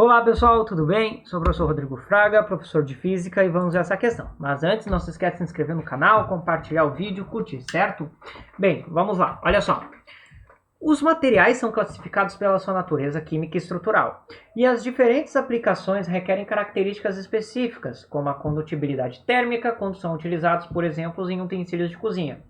Olá pessoal, tudo bem? Sou o professor Rodrigo Fraga, professor de Física, e vamos ver essa questão. Mas antes, não se esqueça de se inscrever no canal, compartilhar o vídeo, curtir, certo? Bem, vamos lá, olha só. Os materiais são classificados pela sua natureza química e estrutural, e as diferentes aplicações requerem características específicas, como a condutibilidade térmica, quando são utilizados, por exemplo, em utensílios de cozinha.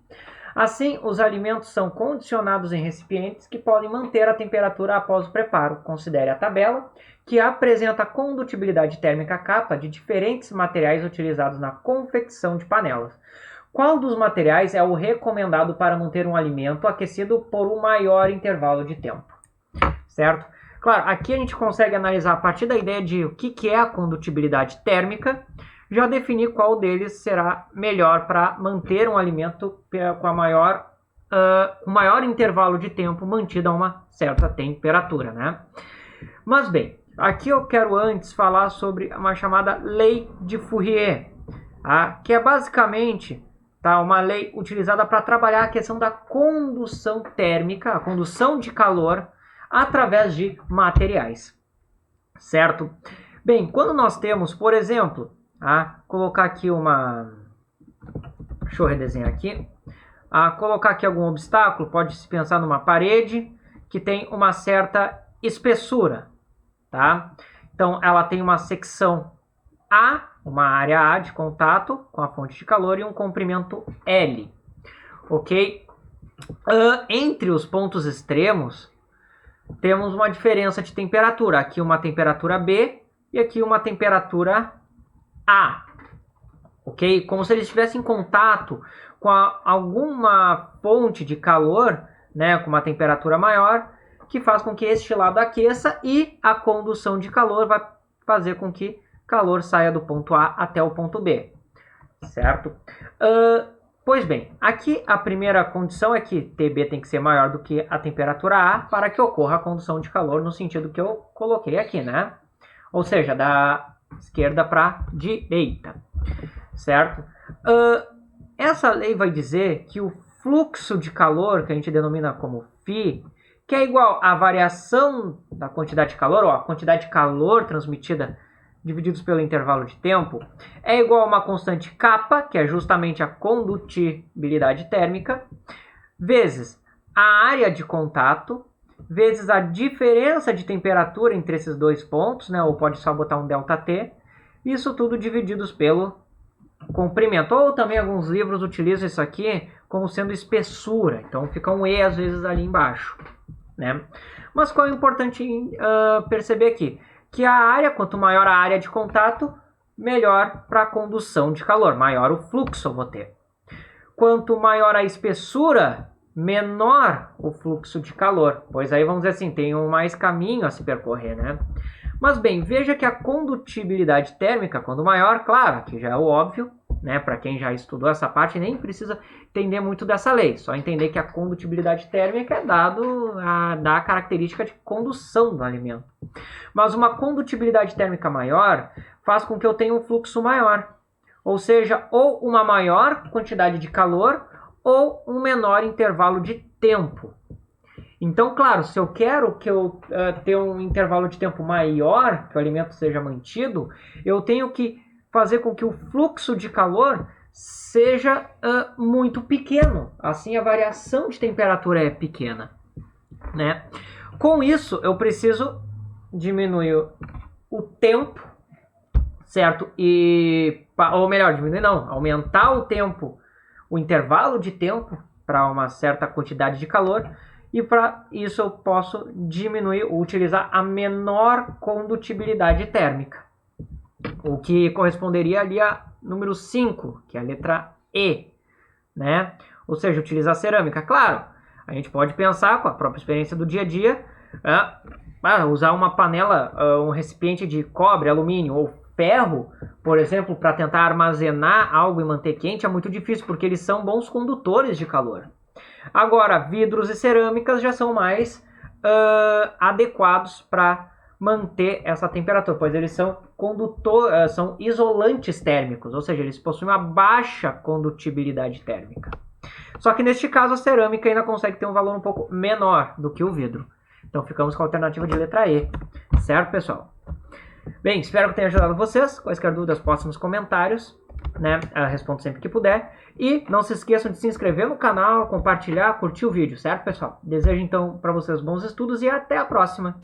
Assim, os alimentos são condicionados em recipientes que podem manter a temperatura após o preparo. Considere a tabela, que apresenta a condutibilidade térmica capa de diferentes materiais utilizados na confecção de panelas. Qual dos materiais é o recomendado para manter um alimento aquecido por um maior intervalo de tempo? Certo? Claro, aqui a gente consegue analisar a partir da ideia de o que é a condutibilidade térmica, já definir qual deles será melhor para manter um alimento com maior intervalo de tempo mantido a uma certa temperatura, né? Mas bem, aqui eu quero antes falar sobre uma chamada Lei de Fourier, que é basicamente uma lei utilizada para trabalhar a questão da condução térmica, a condução de calor através de materiais, certo? Bem, quando nós temos, por exemplo, colocar aqui deixa eu redesenhar aqui. Colocar aqui algum obstáculo, pode-se pensar numa parede que tem uma certa espessura, tá? Então, ela tem uma secção A, uma área A de contato com a fonte de calor e um comprimento L, ok? Entre os pontos extremos, temos uma diferença de temperatura. Aqui uma temperatura B e aqui uma temperatura A, ok? Como se eles estivessem em contato com alguma fonte de calor, né, com uma temperatura maior, que faz com que este lado aqueça, e a condução de calor vai fazer com que calor saia do ponto A até o ponto B, certo? Pois bem, aqui a primeira condição é que TB tem que ser maior do que a temperatura A para que ocorra a condução de calor no sentido que eu coloquei aqui, né? Ou seja, da esquerda para a direita, certo? Essa lei vai dizer que o fluxo de calor, que a gente denomina como φ, que é igual à variação da quantidade de calor, ou a quantidade de calor transmitida divididos pelo intervalo de tempo, é igual a uma constante kappa, que é justamente a condutibilidade térmica, vezes a área de contato, vezes a diferença de temperatura entre esses dois pontos, né? Ou pode só botar um ΔT, isso tudo divididos pelo comprimento. Ou também alguns livros utilizam isso aqui como sendo espessura, então fica um E às vezes ali embaixo, né? Mas qual é o importante perceber aqui? Que a área, quanto maior a área de contato, melhor para a condução de calor, maior o fluxo eu vou ter. Quanto maior a espessura, menor o fluxo de calor, pois aí vamos dizer assim, tem mais caminho a se percorrer, né? Mas bem, veja que a condutibilidade térmica, quando maior, claro, que já é o óbvio, né? Para quem já estudou essa parte, nem precisa entender muito dessa lei, só entender que a condutibilidade térmica é da característica de condução do alimento. Mas uma condutibilidade térmica maior faz com que eu tenha um fluxo maior, ou seja, ou uma maior quantidade de calor ou um menor intervalo de tempo. Então, claro, se eu quero que eu tenha um intervalo de tempo maior, que o alimento seja mantido, eu tenho que fazer com que o fluxo de calor seja muito pequeno. Assim, a variação de temperatura é pequena, né? Com isso, eu preciso diminuir o tempo, certo? Ou melhor, diminuir não, aumentar o tempo, o intervalo de tempo para uma certa quantidade de calor, e para isso eu posso diminuir ou utilizar a menor condutibilidade térmica, o que corresponderia ali a número 5, que é a letra E, né? Ou seja, utilizar cerâmica. Claro, a gente pode pensar com a própria experiência do dia a dia, usar uma panela, um recipiente de cobre, alumínio ou ferro, por exemplo, para tentar armazenar algo e manter quente é muito difícil, porque eles são bons condutores de calor. Agora, vidros e cerâmicas já são mais adequados para manter essa temperatura, pois eles são são isolantes térmicos, ou seja, eles possuem uma baixa condutibilidade térmica. Só que neste caso a cerâmica ainda consegue ter um valor um pouco menor do que o vidro. Então ficamos com a alternativa de letra E, certo, pessoal? Bem, espero que tenha ajudado vocês. Quaisquer dúvidas, postem nos comentários, né? Eu respondo sempre que puder. E não se esqueçam de se inscrever no canal, compartilhar, curtir o vídeo, certo, pessoal? Desejo então para vocês bons estudos e até a próxima!